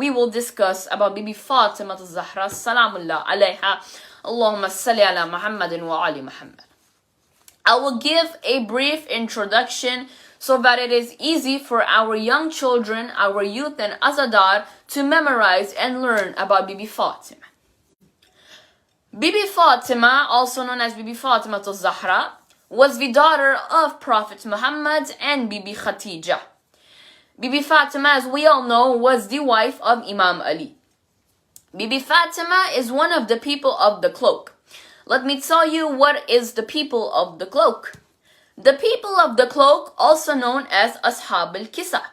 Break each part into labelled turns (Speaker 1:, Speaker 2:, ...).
Speaker 1: we will discuss about Bibi Fatima Zehra, salamullah alayha, Allahumma salli ala Muhammadin wa ali Muhammad. I will give a brief introduction so that it is easy for our young children, our youth and azadar to memorize and learn about Bibi Fatima. Bibi Fatima, also known as Bibi Fatima Zehra, was the daughter of Prophet Muhammad and Bibi Khadija. Bibi Fatima, as we all know, was the wife of Imam Ali. Bibi Fatima is one of the people of the cloak. Let me tell you what is the people of the cloak. The people of the cloak, also known as Ashab al-Kisa.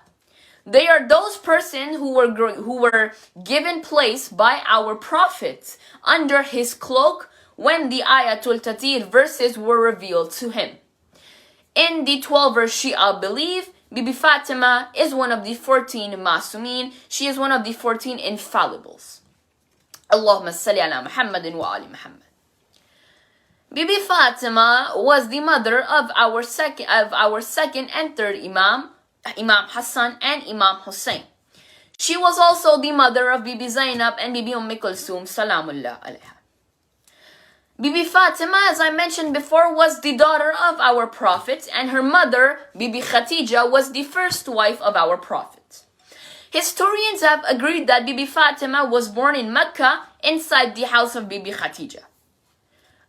Speaker 1: They are those persons who were given place by our Prophet under his cloak when the Ayatul Tatir verses were revealed to him. In the 12 verse Shia belief, Bibi Fatima is one of the 14 Masoomeen. She is one of the 14 infallibles. Allahumma salli ala Muhammadin wa ali Muhammad. Bibi Fatima was the mother of our second and third Imam, Imam Hassan and Imam Hussein. She was also the mother of Bibi Zainab and Bibi Kulthum, salamullah alayha. Bibi Fatima, as I mentioned before, was the daughter of our Prophet, and her mother, Bibi Khadija, was the first wife of our Prophet. Historians have agreed that Bibi Fatima was born in Mecca inside the house of Bibi Khadija.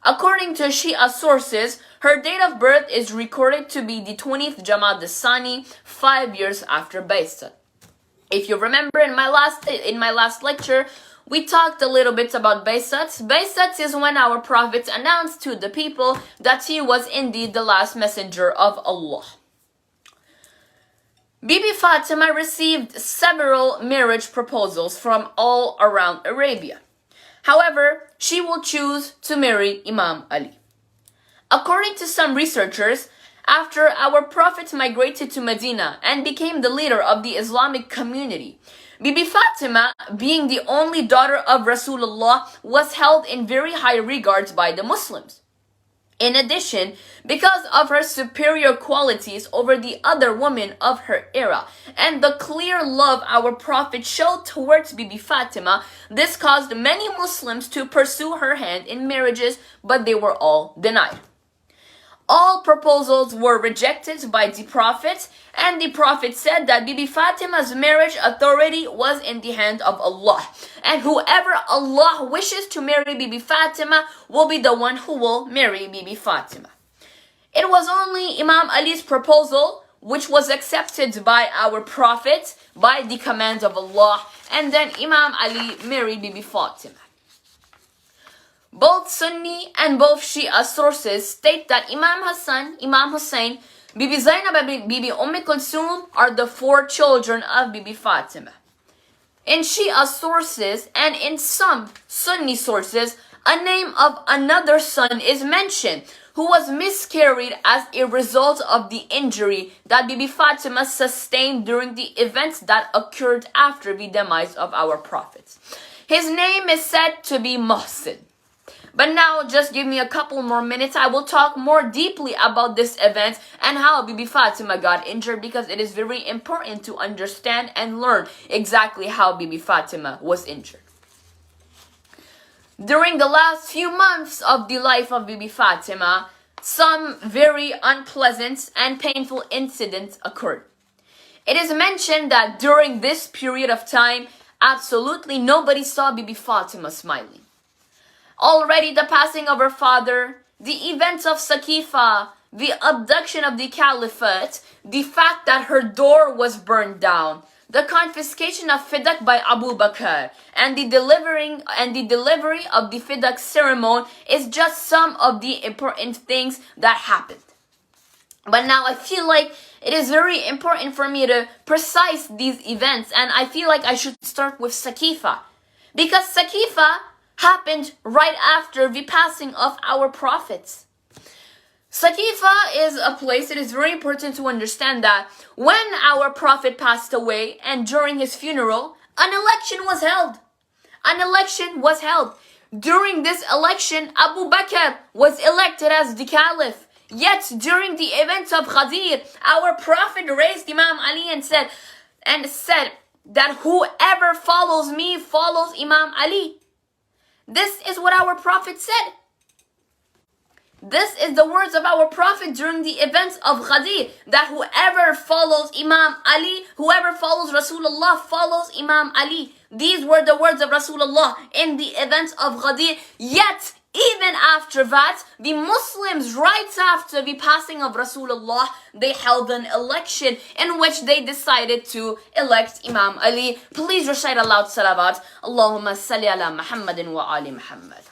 Speaker 1: According to Shia sources, her date of birth is recorded to be the 20th Jamad al-Sani, 5 years after Baysat. If you remember in my last lecture, we talked a little bit about Baysat. Baysat is when our Prophet announced to the people that he was indeed the last messenger of Allah. Bibi Fatima received several marriage proposals from all around Arabia. However, she will choose to marry Imam Ali. According to some researchers, after our Prophet migrated to Medina and became the leader of the Islamic community, Bibi Fatima, being the only daughter of Rasulullah, was held in very high regards by the Muslims. In addition, because of her superior qualities over the other women of her era and the clear love our Prophet showed towards Bibi Fatima, this caused many Muslims to pursue her hand in marriages, but they were all denied. All proposals were rejected by the Prophet, and the Prophet said that Bibi Fatima's marriage authority was in the hand of Allah. And whoever Allah wishes to marry Bibi Fatima will be the one who will marry Bibi Fatima. It was only Imam Ali's proposal which was accepted by our Prophet by the command of Allah, and then Imam Ali married Bibi Fatima. Both Sunni and both Shia sources state that Imam Hassan, Imam Hussein, Bibi Zainab and Bibi Kulthum are the 4 children of Bibi Fatima. In Shia sources and in some Sunni sources, a name of another son is mentioned who was miscarried as a result of the injury that Bibi Fatima sustained during the events that occurred after the demise of our Prophet. His name is said to be Mohsin. But now, just give me a couple more minutes. I will talk more deeply about this event and how Bibi Fatima got injured, because it is very important to understand and learn exactly how Bibi Fatima was injured. During the last few months of the life of Bibi Fatima, some very unpleasant and painful incidents occurred. It is mentioned that during this period of time, absolutely nobody saw Bibi Fatima smiling. Already the passing of her father, the events of Saqifa, the abduction of the caliphate, the fact that her door was burned down, the confiscation of Fidak by Abu Bakr, and the delivery of the Fidak ceremony is just some of the important things that happened. But now I feel like it is very important for me to precise these events, and I feel like I should start with Saqifa, because Saqifa happened right after the passing of our prophets. Saqifa is a place, it is very important to understand that when our prophet passed away and during his funeral, an election was held. An election was held. During this election, Abu Bakr was elected as the caliph. Yet during the events of Ghadir, our prophet raised Imam Ali and said that whoever follows me follows Imam Ali. This is what our Prophet said. This is the words of our Prophet during the events of Ghadir, that whoever follows Imam Ali, whoever follows Rasulullah follows Imam Ali. These were the words of Rasulullah in the events of Ghadir. Yet, even after that, the Muslims, right after the passing of Rasulullah, they held an election in which they decided to elect Imam Ali. Please recite aloud salawat. Allahumma salli ala Muhammadin wa ali Muhammad.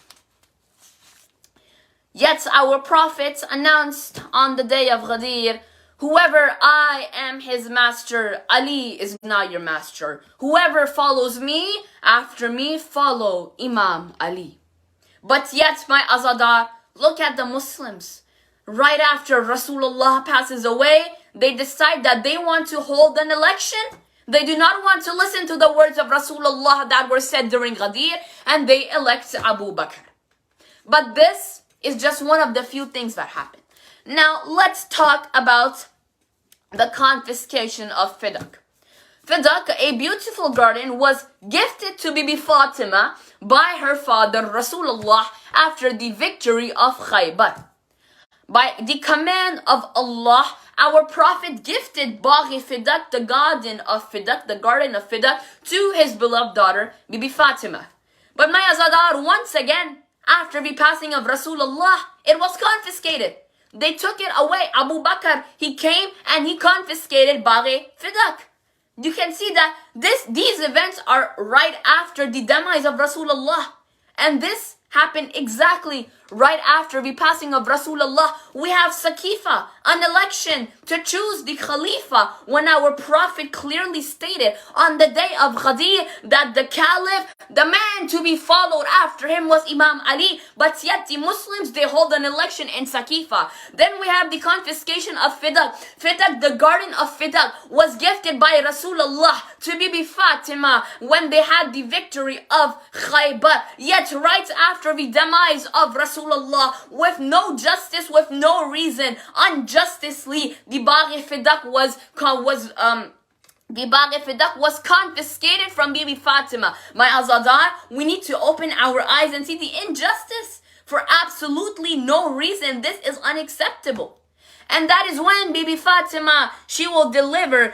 Speaker 1: Yet our Prophet announced on the day of Ghadir, whoever I am his master, Ali is not your master. Whoever follows me, after me, follow Imam Ali. But yet, my Azadar, look at the Muslims. Right after Rasulullah passes away, they decide that they want to hold an election. They do not want to listen to the words of Rasulullah that were said during Ghadir, and they elect Abu Bakr. But this is just one of the few things that happened. Now, let's talk about the confiscation of Fidak. Fidak, a beautiful garden, was gifted to Bibi Fatima by her father Rasulullah after the victory of Khaybar. By the command of Allah, our Prophet gifted Baghi Fidak, the garden of Fidak, to his beloved daughter Bibi Fatima. But my Azadar, once again, after the passing of Rasulullah, it was confiscated. They took it away. Abu Bakr, he came and he confiscated Baghi Fidak. You can see that these events are right after the demise of Rasulullah. And this happened exactly right after the passing of Rasulullah. We have Saqifa, an election to choose the Khalifa, when our Prophet clearly stated on the day of Ghadir that the Caliph, the man to be followed after him, was Imam Ali. But yet the Muslims, they hold an election in Saqifa. Then we have the confiscation of Fidak. Fidak, the garden of Fidak, was gifted by Rasulullah to Bibi Fatima when they had the victory of Khaybar. Yet right after the demise of Rasulullah, with no justice, with no reason, unjustly, the Baghi Fidak was confiscated from Bibi Fatima. My Azadar, we need to open our eyes and see the injustice for absolutely no reason. This is unacceptable. And that is when Bibi Fatima, she delivered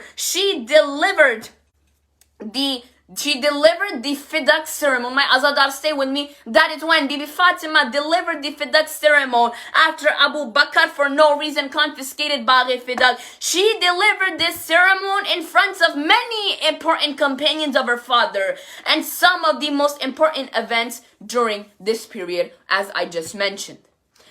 Speaker 1: the Fidak ceremony. My Azadar, stay with me. That is when Bibi Fatima delivered the Fidak ceremony after Abu Bakr for no reason confiscated Baghi Fidak. She delivered this ceremony in front of many important companions of her father, and some of the most important events during this period, as I just mentioned.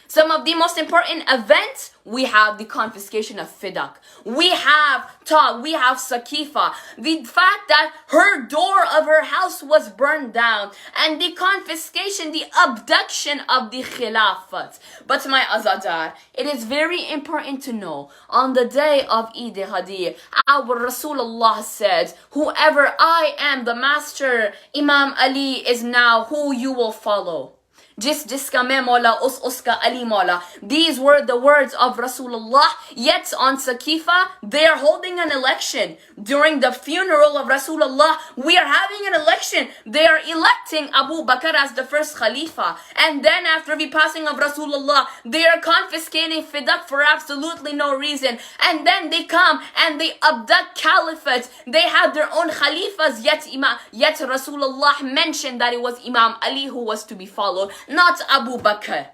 Speaker 1: Some of the most important events, we have the confiscation of Fidak. We have Saqifa. The fact that her door of her house was burned down. And the confiscation, the abduction of the Khilafat. But my Azadar, it is very important to know, on the day of Eid Ghadir, our Rasulullah said, whoever I am the master, Imam Ali is now who you will follow. Jiska me mola, uska Ali mola. These were the words of Rasulullah. Yet on Saqifa, they are holding an election. During the funeral of Rasulullah, we are having an election. They are electing Abu Bakr as the first Khalifa. And then after the passing of Rasulullah, they are confiscating Fidak for absolutely no reason. And then they come and they abduct caliphates. They have their own Khalifas. Yet Rasulullah mentioned that it was Imam Ali who was to be followed, not Abu Bakr.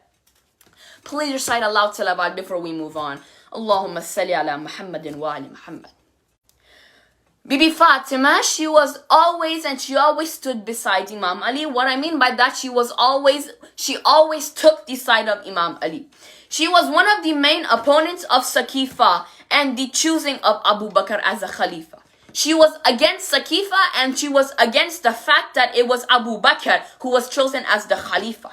Speaker 1: Please recite aloud salawat before we move on. Allahumma salli ala Muhammadin wa ali Muhammad. Bibi Fatima, she always stood beside Imam Ali. What I mean by that, she always took the side of Imam Ali. She was one of the main opponents of Saqifa and the choosing of Abu Bakr as a Khalifa. She was against Saqifa, and she was against the fact that it was Abu Bakr who was chosen as the Khalifa.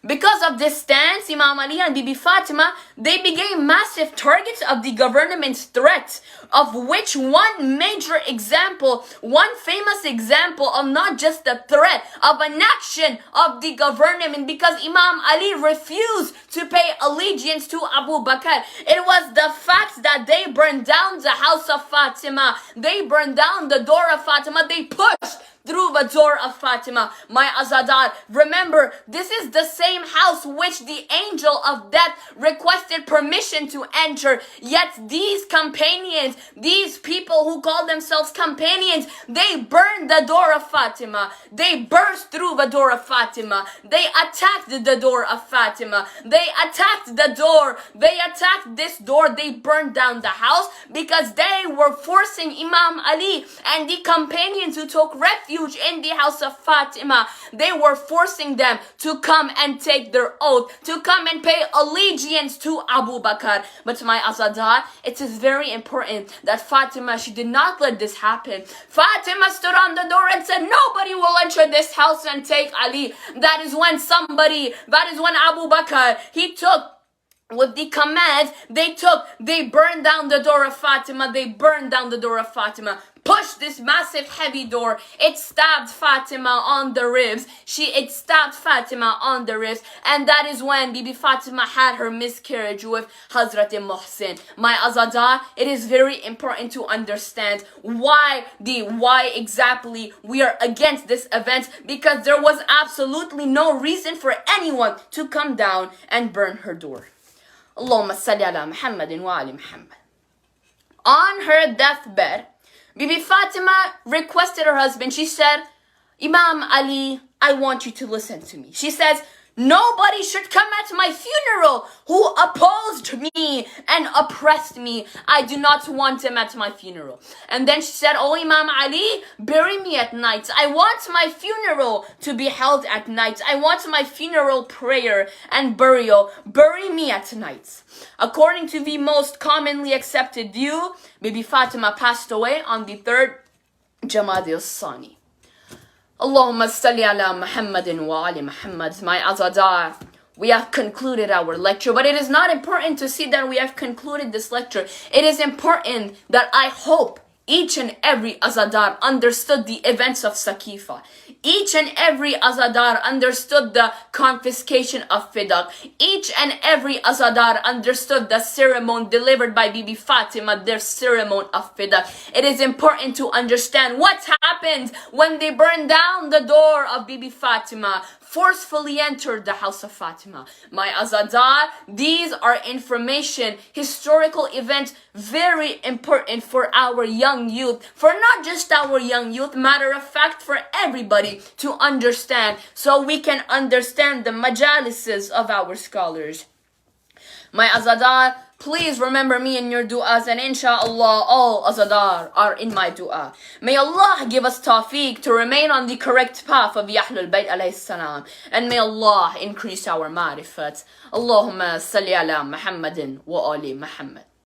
Speaker 1: Because of this stance, Imam Ali and Bibi Fatima, they became massive targets of the government's threats, of which one major example, one famous example of not just the threat, of an action of the government, because Imam Ali refused to pay allegiance to Abu Bakr. It was the fact that they burned down the house of Fatima, they burned down the door of Fatima, they pushed through the door of Fatima. My Azadar, remember, this is the same house which the angel of death requested permission to enter. Yet these companions, these people who call themselves companions, they burned the door of Fatima. They burst through the door of Fatima. They attacked the door of Fatima. They attacked the door. They attacked this door. They burned down the house because they were forcing Imam Ali and the companions who took refuge in the house of Fatima. They were forcing them to come and take their oath, to come and pay allegiance to Abu Bakr. But my Azadar, it is very important that Fatima, she did not let this happen. Fatima stood on the door and said, nobody will enter this house and take Ali. That is when Abu Bakr, he took with the commands, they burned down the door of Fatima, pushed this massive heavy door. It stabbed Fatima on the ribs. And that is when Bibi Fatima had her miscarriage with Hazrat Muhsin. My Azadar, it is very important to understand why exactly we are against this event, because there was absolutely no reason for anyone to come down and burn her door. Allahumma salli ala Muhammadin wa ali Muhammad. On her deathbed, Bibi Fatima requested her husband. She said, Imam Ali, I want you to listen to me. She says, nobody should come at my funeral who opposed me and oppressed me. I do not want him at my funeral. And then she said, oh Imam Ali, bury me at night. I want my funeral to be held at night. I want my funeral prayer and burial. Bury me at night. According to the most commonly accepted view, Bibi Fatima passed away on the 3rd Jamad al-Sani. Allahumma salli ala Muhammadin wa ali Muhammad. My Azadar, we have concluded our lecture, but it is not important to see that we have concluded this lecture. It is important that I hope each and every Azadar understood the events of Saqifa. Each and every Azadar understood the confiscation of Fidak. Each and every Azadar understood the ceremony delivered by Bibi Fatima, their ceremony of Fidak. It is important to understand what happened when they burned down the door of Bibi Fatima, forcefully entered the house of Fatima. My Azadar, these are information, historical events, very important for our young youth, for not just our young youth, matter of fact, for everybody to understand, so we can understand the majalises of our scholars. My Azadar, please remember me in your du'as, and inshallah all Azadar are in my du'a. May Allah give us tawfiq to remain on the correct path of Ahlul Bayt alayhi salam, and may Allah increase our ma'rifat. Allahumma salli ala Muhammadin wa ali Muhammad.